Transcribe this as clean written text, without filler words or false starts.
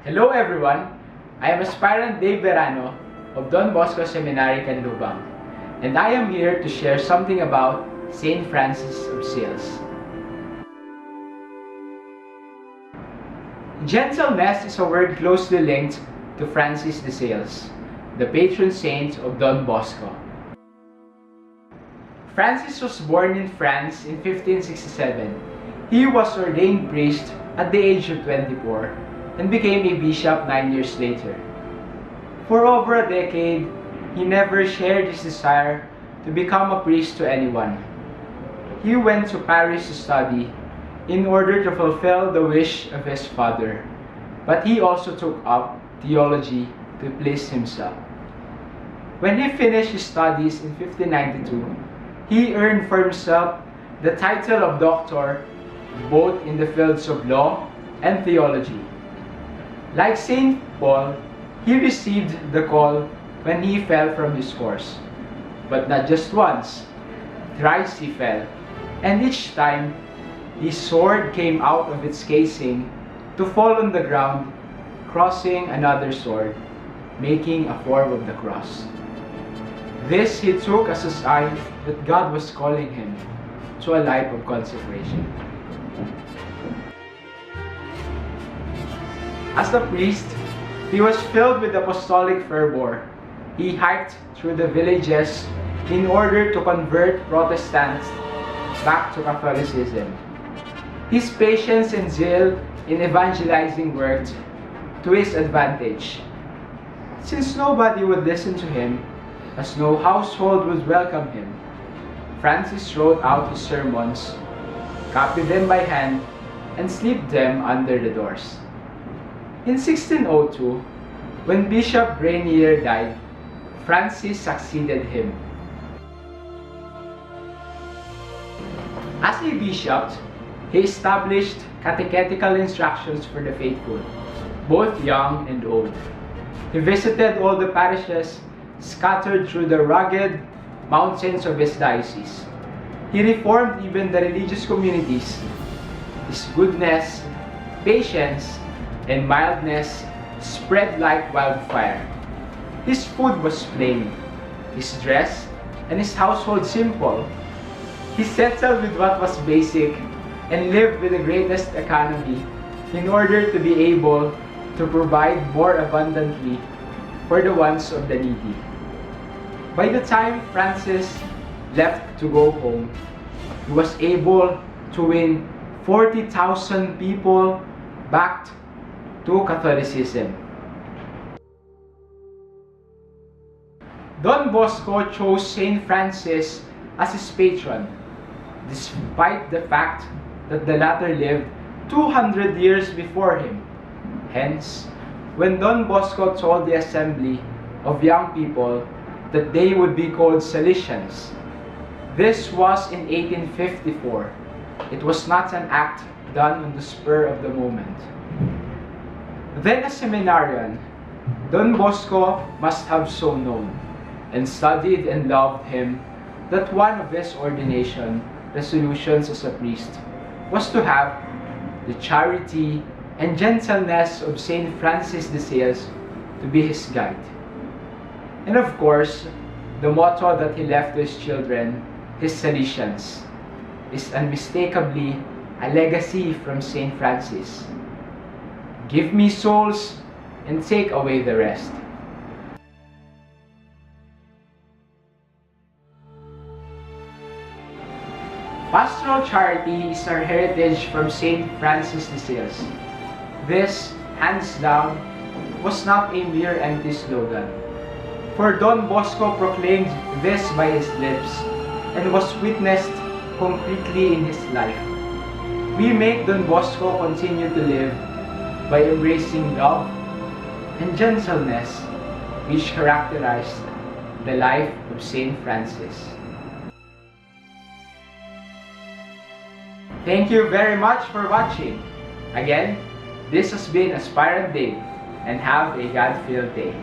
Hello everyone, I am aspirant Dave Verano of Don Bosco Seminary, Canlubang, and I am here to share something about Saint Francis of Sales. Gentleness is a word closely linked to Francis de Sales, the patron saint of Don Bosco. Francis was born in France in 1567. He was ordained priest at the age of 24 and became a bishop 9 years later. For over a decade, he never shared his desire to become a priest to anyone. He went to Paris to study in order to fulfill the wish of his father, but he also took up theology to please himself. When he finished his studies in 1592, he earned for himself the title of doctor both in the fields of law and theology. Like Saint Paul, he received the call when he fell from his horse. But not just once, thrice he fell, and each time his sword came out of its casing to fall on the ground, crossing another sword, making a form of the cross. This he took as a sign that God was calling him to a life of consecration. As a priest, he was filled with apostolic fervor. He hiked through the villages in order to convert Protestants back to Catholicism. His patience and zeal in evangelizing worked to his advantage. Since nobody would listen to him, as no household would welcome him, Francis wrote out his sermons, copied them by hand, and slipped them under the doors. In 1602, when Bishop Rainier died, Francis succeeded him. As a bishop, he established catechetical instructions for the faithful, both young and old. He visited all the parishes scattered through the rugged mountains of his diocese. He reformed even the religious communities. His goodness, patience, and mildness spread like wildfire. His food was plain, his dress and his household simple. He settled with what was basic and lived with the greatest economy in order to be able to provide more abundantly for the wants of the needy. By the time Francis left to go home, he was able to win 40,000 people back to Catholicism. Don Bosco chose Saint Francis as his patron, despite the fact that the latter lived 200 years before him. Hence, when Don Bosco told the assembly of young people that they would be called Salesians, this was in 1854. It was not an act done on the spur of the moment. Then a seminarian, Don Bosco must have so known and studied and loved him that one of his ordination resolutions as a priest was to have the charity and gentleness of Saint Francis de Sales to be his guide. And of course, the motto that he left to his children, his Salesians, is unmistakably a legacy from Saint Francis. Give me souls and take away the rest. Pastoral charity is our heritage from Saint Francis de Sales. This, hands down, was not a mere empty slogan. For Don Bosco proclaimed this by his lips and was witnessed concretely in his life. We make Don Bosco continue to live by embracing love and gentleness which characterized the life of Saint Francis. Thank you very much for watching. Again, this has been Aspirant Dave, and have a God-filled day.